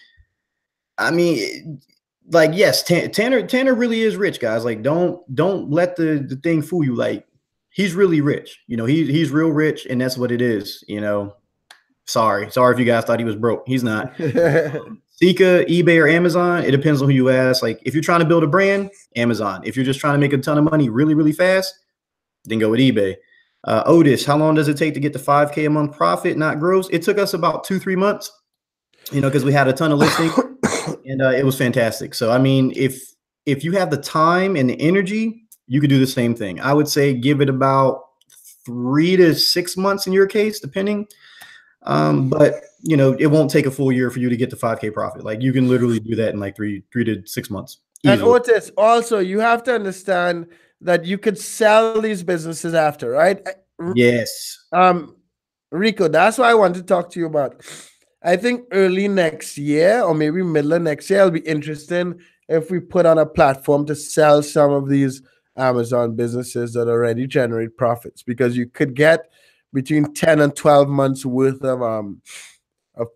I mean, like, yes, Tanner really is rich, guys. Like, don't let the thing fool you. Like, he's really rich. He's real rich, and that's what it is. Sorry if you guys thought he was broke. He's not. Sika, eBay, or Amazon, it depends on who you ask. Like, if you're trying to build a brand, Amazon. If you're just trying to make a ton of money really, really fast, then go with eBay. Otis, how long does it take to get to 5K a month profit, not gross? It took us about 2-3 months, because we had a ton of listings. and it was fantastic. So I mean, if you have the time and the energy, you could do the same thing. I would say give it about 3 to 6 months in your case, depending. But you know, it won't take a full year for you to get to 5K profit. Like you can literally do that in like three to 6 months And easily. Otis, also, you have to understand that you could sell these businesses after, right? Yes. Rico, that's what I want to talk to you about. I think early next year or maybe middle of next year, it'll be interesting if we put on a platform to sell some of these Amazon businesses that already generate profits, because you could get between 10 and 12 months worth of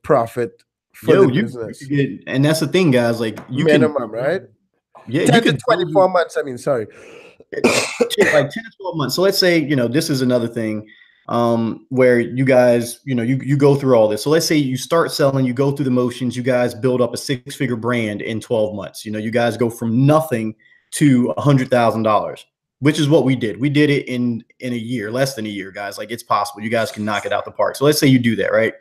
profit for the Yo, you business. could get, and that's the thing, guys. Like you Minimum, right? yeah, 10 you to could 24 months. I mean, sorry. like 10 to 12 months. So let's say, you know, this is another thing where you guys, you know, you go through all this. So let's say you start selling, you go through the motions, you guys build up a 6-figure brand in 12 months. You know, you guys go from nothing to $100,000, which is what we did. We did it in a year, less than a year, guys. Like it's possible. You guys can knock it out the park. So let's say you do that, right?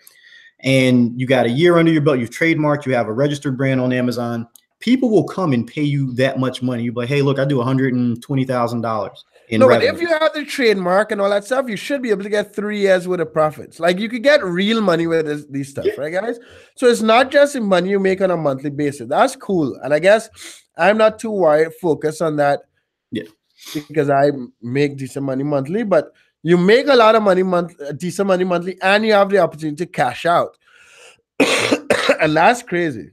And you got a year under your belt, you've trademarked, you have a registered brand on Amazon. People will come and pay you that much money. You're like, hey, look, I do $120,000 in No, but revenue. if you have the trademark and all that stuff, you should be able to get 3 years worth of profits. Like you could get real money with these stuff, Yeah. right, guys? So it's not just the money you make on a monthly basis. That's cool. And I guess I'm not too worried, focused on that. Yeah. Because I make decent money monthly, but you make a lot of money decent money monthly, and you have the opportunity to cash out. And that's crazy.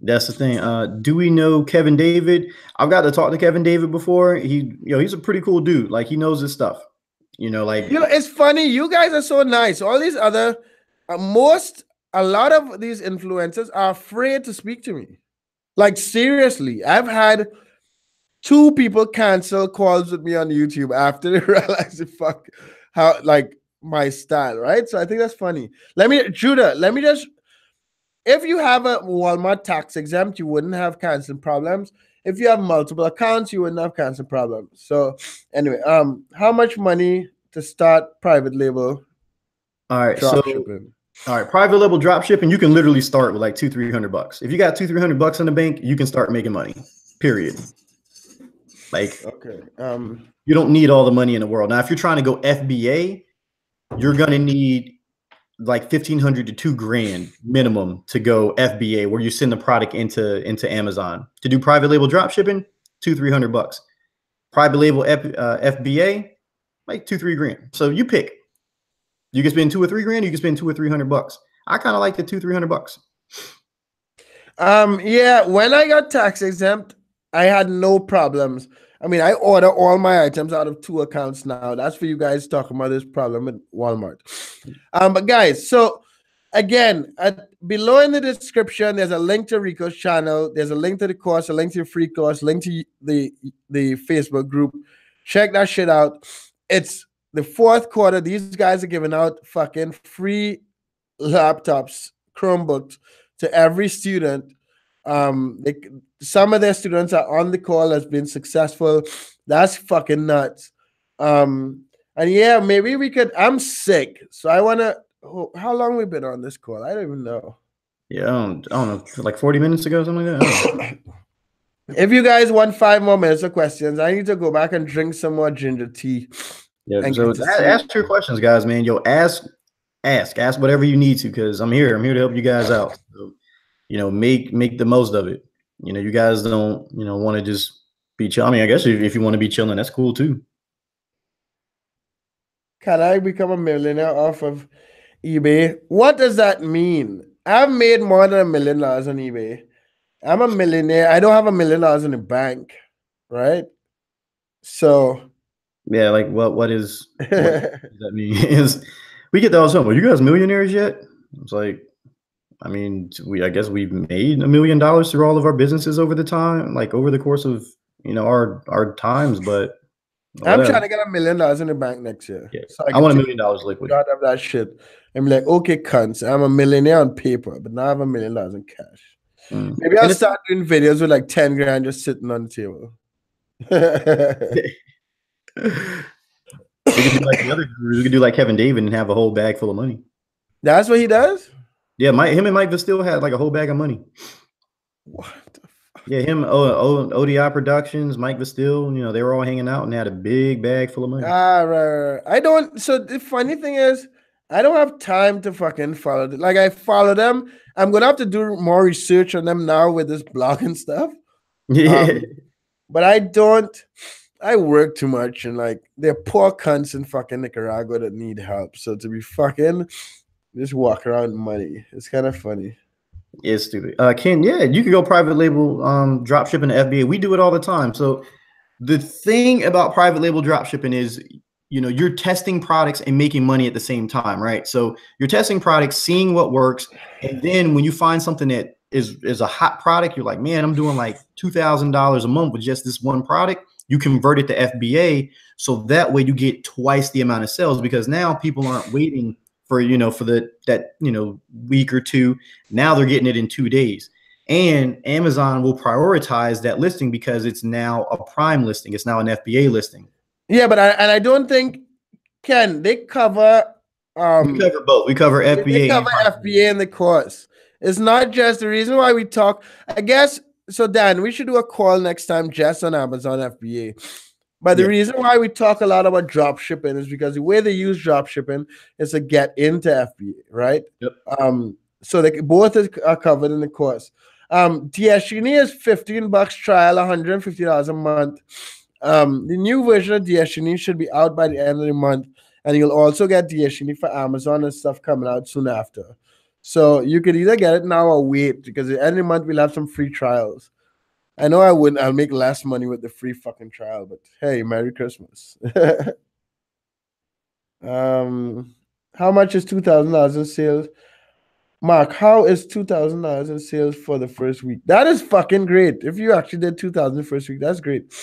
That's the thing. Do we know Kevin David? I've got to talk to Kevin David before. He's a pretty cool dude. Like he knows his stuff. You know, like it's funny. You guys are so nice. All these other, a lot of these influencers are afraid to speak to me. Like seriously, I've had 2 people cancel calls with me on YouTube after they realized the fuck how like my style, right? So I think that's funny. Judah, let me just. If you have a Walmart tax exempt, you wouldn't have canceling problems. If you have multiple accounts, you wouldn't have canceling problems. So anyway, how much money to start private label? All right, drop shipping? All right, private label drop shipping, you can literally start with like $200-300. If you got $200-300 in the bank, you can start making money. Period. Like okay, you don't need all the money in the world. Now, if you're trying to go FBA, you're gonna need like $1,500 to $2,000 minimum to go FBA, where you send the product into Amazon. To do private label drop shipping, $200-300. Private label FBA, like $2-3 grand. So you pick. You can spend $2 or $3 grand. You can spend $200-300. I kind of like the $200-300. Yeah. When I got tax exempt, I had no problems. I mean, I order all my items out of 2 accounts now. That's for you guys talking about this problem with Walmart. But guys, so again, below in the description, there's a link to Rico's channel. There's a link to the course, a link to the free course, link to the Facebook group. Check that shit out. It's the 4th quarter. These guys are giving out fucking free laptops, Chromebooks to every student. Some of their students are on the call, has been successful. That's fucking nuts. And yeah, maybe we could. I'm sick, so I want to. How long we been on this call? I don't even know. Yeah, I don't know, like 40 minutes ago, something like that. If you guys want 5 more minutes of questions, I need to go back and drink some more ginger tea. Yeah, so ask your questions, guys, man. Yo, ask whatever you need to, because I'm here to help you guys out. So, you know, make the most of it. You know, you guys don't, you know, want to just be chill. I mean, I guess if you want to be chilling, that's cool too. Can I become a millionaire off of eBay? What does that mean? I've made more than $1 million on eBay. I'm a millionaire. I don't have $1 million in the bank, right? So yeah, like what does that mean? Is we get that all the time. Are you guys millionaires yet? It's like, I mean, I guess we've made $1 million through all of our businesses over the time, like over the course of, you know, our times, but whatever. I'm trying to get $1 million in the bank next year. Yeah. So I want $1 million liquid. God of that shit. I'm like, okay, cunts. I'm a millionaire on paper, but now I have $1 million in cash. Maybe I'll start doing videos with like 10 grand just sitting on the table. We could do like the other gurus. We could do like Kevin David and have a whole bag full of money. That's what he does? Yeah, him and Mike still had like a whole bag of money. What the Yeah, him, ODI Productions, Mike Vastil, they were all hanging out and they had a big bag full of money. right. I don't. So the funny thing is, I don't have time to fucking follow them. Like I follow them. I'm gonna have to do more research on them now with this blog and stuff. Yeah. But I don't. I work too much and like they're poor cunts in fucking Nicaragua that need help. So to be fucking just walk around money, it's kind of funny. It's stupid. Ken, yeah, you could go private label drop shipping to FBA. We do it all the time. So the thing about private label drop shipping is, you're testing products and making money at the same time, right? So you're testing products, seeing what works, and then when you find something that is a hot product, you're like, man, I'm doing like $2,000 a month with just this one product. You convert it to FBA, so that way you get twice the amount of sales because now people aren't waiting for that week or two. Now they're getting it in 2 days. And Amazon will prioritize that listing because it's now a prime listing. It's now an FBA listing. Yeah, but I don't think Ken they cover We cover both. We cover FBA. They cover FBA in the course. It's not just the reason why we talk. I guess so. Dan, we should do a call next time just on Amazon FBA. But the reason why we talk a lot about drop shipping is because the way they use drop shipping is to get into FBA, right? Yep. So they both are covered in the course. DSGNE is $15 trial, $150 a month. The new version of DSGNE should be out by the end of the month, and you'll also get DSGNE for Amazon and stuff coming out soon after. So you could either get it now or wait because at the end of the month we'll have some free trials. I know I wouldn't. I'll make less money with the free fucking trial, but hey, Merry Christmas. How much is $2,000 in sales? Mark, how is $2,000 in sales for the first week? That is fucking great. If you actually did 2,000 the first week, that's great.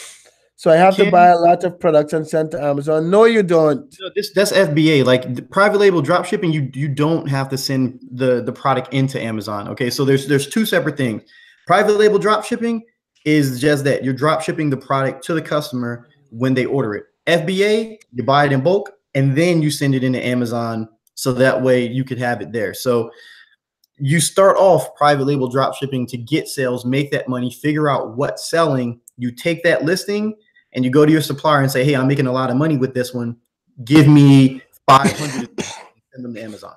So I have to buy a lot of products and send to Amazon. No, you don't. No, that's FBA. Like the private label drop shipping, you don't have to send the product into Amazon. Okay, so there's two separate things. Private label drop shipping is just that you're drop shipping the product to the customer when they order it. FBA, you buy it in bulk and then you send it into Amazon so that way you could have it there. So you start off private label drop shipping to get sales, make that money, figure out what's selling. You take that listing and you go to your supplier and say, hey, I'm making a lot of money with this one. Give me 500 and send them to Amazon.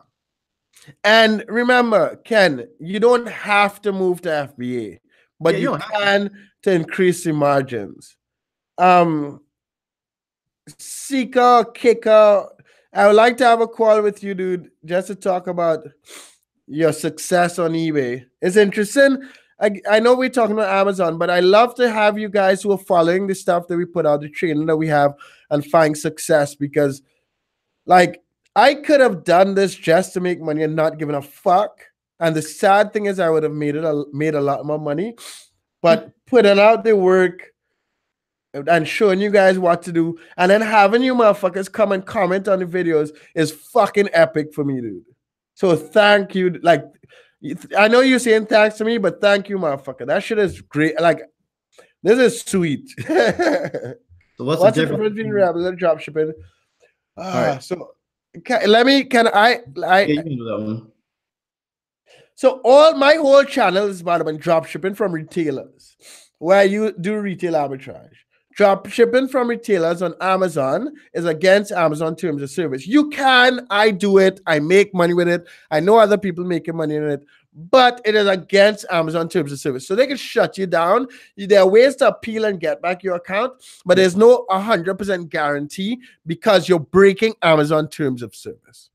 And remember, Ken, you don't have to move to FBA, but you can to increase the margins. Seeker, Kicker, I would like to have a call with you, dude, just to talk about your success on eBay. It's interesting. I know we're talking about Amazon, but I love to have you guys who are following the stuff that we put out, the training that we have, and find success because, like, I could have done this just to make money and not giving a fuck. And the sad thing is, I would have made a lot more money. But putting out the work and showing you guys what to do, and then having you motherfuckers come and comment on the videos is fucking epic for me, dude. So thank you. Like, I know you're saying thanks to me, but thank you, motherfucker. That shit is great. Like, this is sweet. So what's the difference between regular drop shipping? Right. So can I yeah, you can do that one. So my whole channel is about drop shipping from retailers, where you do retail arbitrage. Drop shipping from retailers on Amazon is against Amazon terms of service. I do it. I make money with it. I know other people making money in it, but it is against Amazon terms of service. So they can shut you down. There are ways to appeal and get back your account, but there's no 100% guarantee because you're breaking Amazon terms of service.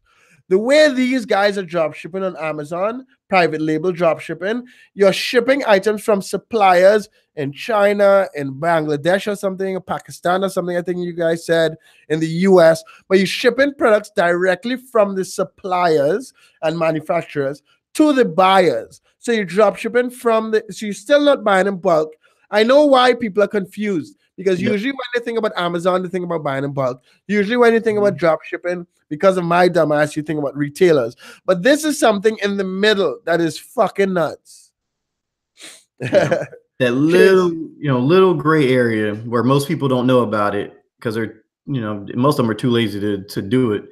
The way these guys are drop shipping on Amazon, private label drop shipping, you're shipping items from suppliers in China, in Bangladesh or something, or Pakistan or something, I think you guys said, in the US, but you're shipping products directly from the suppliers and manufacturers to the buyers. So you're drop shipping so you're still not buying in bulk. I know why people are confused because usually when they think about Amazon, they think about buying in bulk. Usually when you think about drop shipping, because of my dumbass, you think about retailers. But this is something in the middle that is fucking nuts. Yeah. That little gray area where most people don't know about it because they're, most of them are too lazy to do it.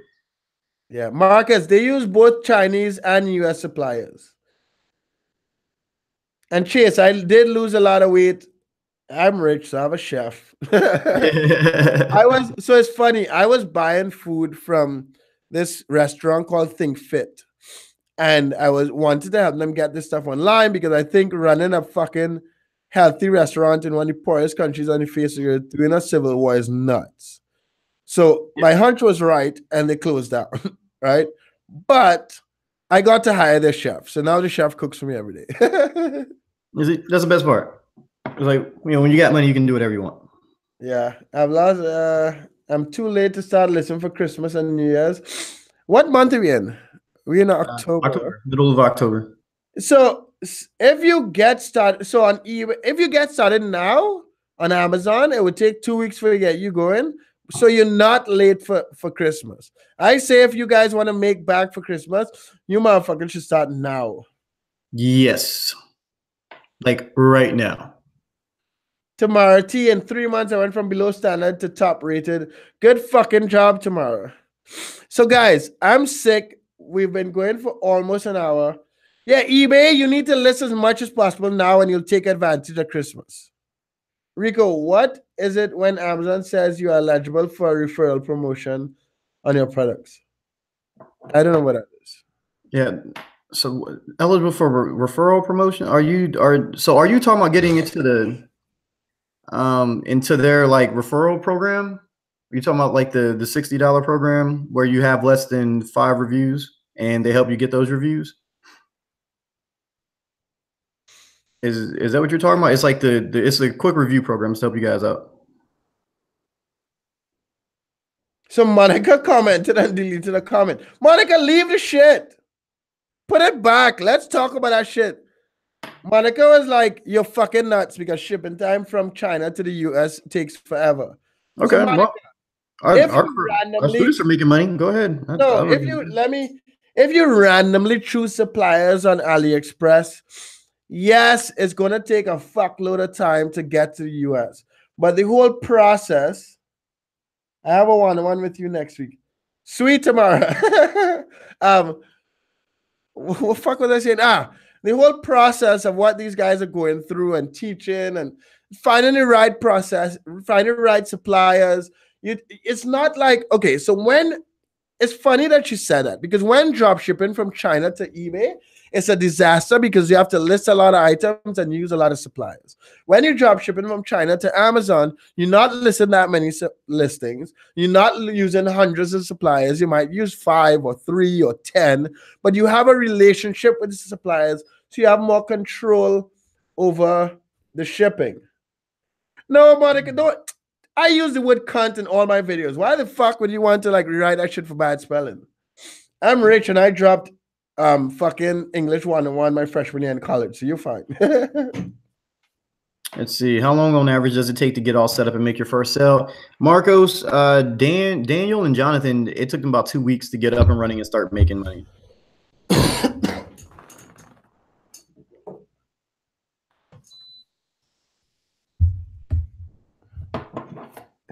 Yeah, Marcus, they use both Chinese and US suppliers. And Chase, I did lose a lot of weight. I'm rich, so I'm a chef. So it's funny. I was buying food from this restaurant called Think Fit. And I was wanted to help them get this stuff online because I think running a fucking healthy restaurant in one of the poorest countries on the face of the earth doing a civil war is nuts. So my hunch was right, and they closed down, right? But I got to hire their chef, so now the chef cooks for me every day. That's the best part. It's like, you know, when you got money, you can do whatever you want. Yeah, I've lost. I'm too late to start listening for Christmas and New Year's. What month are we in? We're in October. Middle of October. So if you get started, so on eBay, if you get started now on Amazon, it would take 2 weeks for you to get you going. So you're not late for Christmas. I say if you guys want to make back for Christmas, you motherfuckers should start now. Yes. Like right now. Tomorrow, T, in 3 months, I went from below standard to top rated. Good fucking job, tomorrow. So, guys, I'm sick. We've been going for almost an hour. Yeah, eBay, you need to list as much as possible now and you'll take advantage of Christmas. Rico, what is it when Amazon says you are eligible for a referral promotion on your products? I don't know what that is. Yeah. So eligible for referral promotion? Are you talking about getting into their like referral program? Are you talking about like the $60 program where you have less than 5 reviews and they help you get those reviews? Is that what you're talking about? It's like it's a quick review program to help you guys out. So Monica commented and deleted a comment. Monica, leave the shit. Put it back. Let's talk about that shit. Monica was like, you're fucking nuts because shipping time from China to the US takes forever. Okay. So Monica, well, our students are making money. Go ahead. If you randomly choose suppliers on AliExpress, yes, it's gonna take a fuckload of time to get to the US. But the whole process, I have a one-on-one with you next week. Sweet tomorrow. What fuck was I saying? The whole process of what these guys are going through and teaching and finding the right process, finding the right suppliers. It's not like, okay, so when it's funny that you said that because when drop shipping from China to eBay, it's a disaster because you have to list a lot of items and use a lot of suppliers. When you drop shipping from China to Amazon, you're not listing that many listings. You're not using hundreds of suppliers. You might use 5 or 3 or 10, but you have a relationship with the suppliers, so you have more control over the shipping. No, Monica, don't. I use the word cunt in all my videos. Why the fuck would you want to like rewrite that shit for bad spelling? I'm rich and I dropped fucking English 101 my freshman year in college, so you're fine. Let's see. How long on average does it take to get all set up and make your first sale? Marcos, Daniel, and Jonathan, it took them about 2 weeks to get up and running and start making money.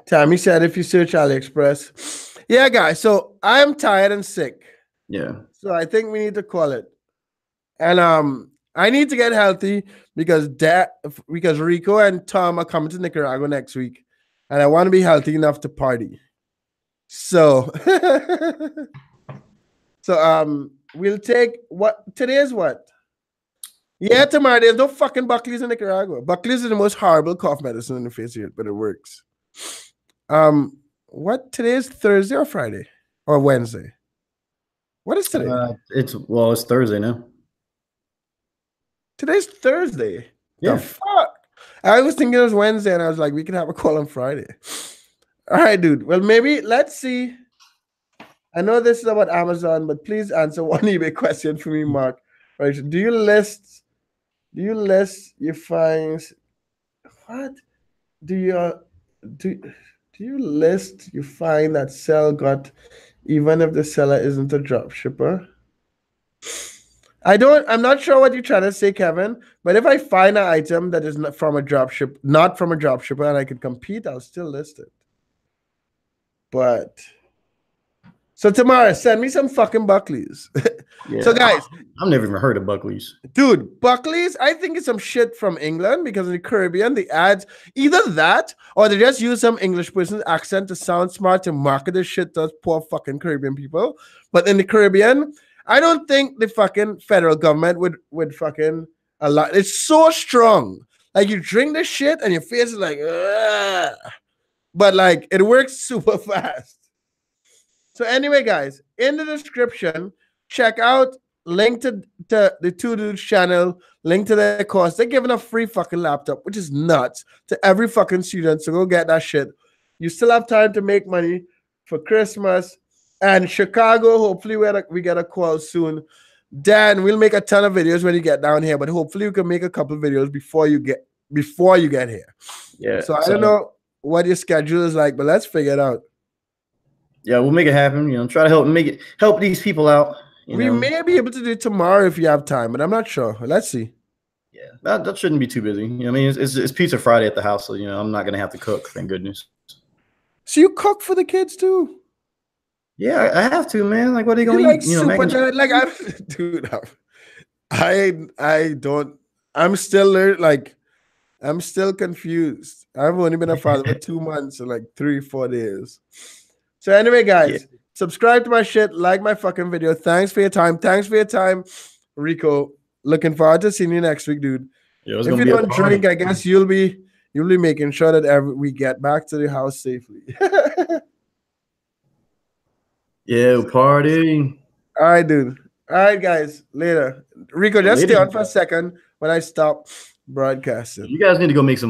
Tammy said if you search AliExpress. Yeah, guys. So I'm tired and sick. Yeah. So I think we need to call it. And I need to get healthy because Rico and Tom are coming to Nicaragua next week. And I want to be healthy enough to party. So we'll take what today is what? Yeah, tomorrow. There's no fucking Buckley's in Nicaragua. Buckley's is the most horrible cough medicine in the face here, but it works. What today is Thursday or Friday or Wednesday? What is today? It's Thursday now. Today's Thursday. Yeah. The fuck? I was thinking it was Wednesday, and I was like, we can have a call on Friday. All right, dude. Well, maybe let's see. I know this is about Amazon, but please answer one eBay question for me, Mark. Right? Do you list your finds? What do you list you find that sell got even if the seller isn't a drop shipper? I'm not sure what you're trying to say, Kevin, but if I find an item that is not from a drop shipper, and I could compete, I'll still list it. But So tomorrow, send me some fucking Buckleys. Yeah. So guys, I've never even heard of Buckley's. dude, Buckley's, I think it's some shit from England because in the Caribbean, the ads, either that or they just use some English person's accent to sound smart to market this shit to us poor fucking Caribbean people. But in the Caribbean, I don't think the fucking federal government would fucking allow. It's so strong. Like you drink this shit and your face is like, ugh. But like it works super fast. So anyway, guys, in the description, check out link to the 2doodz channel, link to their course. They're giving a free fucking laptop, which is nuts, to every fucking student. So go get that shit. You still have time to make money for Christmas. And Chicago, hopefully we get a call soon. Dan, we'll make a ton of videos when you get down here, but hopefully we can make a couple videos before you get here. Yeah. So I don't know what your schedule is like, but let's figure it out. Yeah, we'll make it happen. You know, try to help these people out. We may be able to do it tomorrow if you have time, but I'm not sure. Let's see. Yeah, that shouldn't be too busy. You know, I mean, it's Pizza Friday at the house, so you know, I'm not gonna have to cook. Thank goodness. So you cook for the kids too? Yeah, I have to, man. Like, what are they gonna like eat? You know, like dude, I don't. I'm still learning. Like, I'm still confused. I've only been a father for 2 months, so like 3-4 days. So anyway, guys, subscribe to my shit, like my fucking video. Thanks for your time. Thanks for your time, Rico. Looking forward to seeing you next week, dude. If you don't drink, I guess you'll be making sure that we get back to the house safely. Yeah, party. All right, dude. All right, guys. Later. Rico, just stay on for a second when I stop broadcasting. You guys need to go make some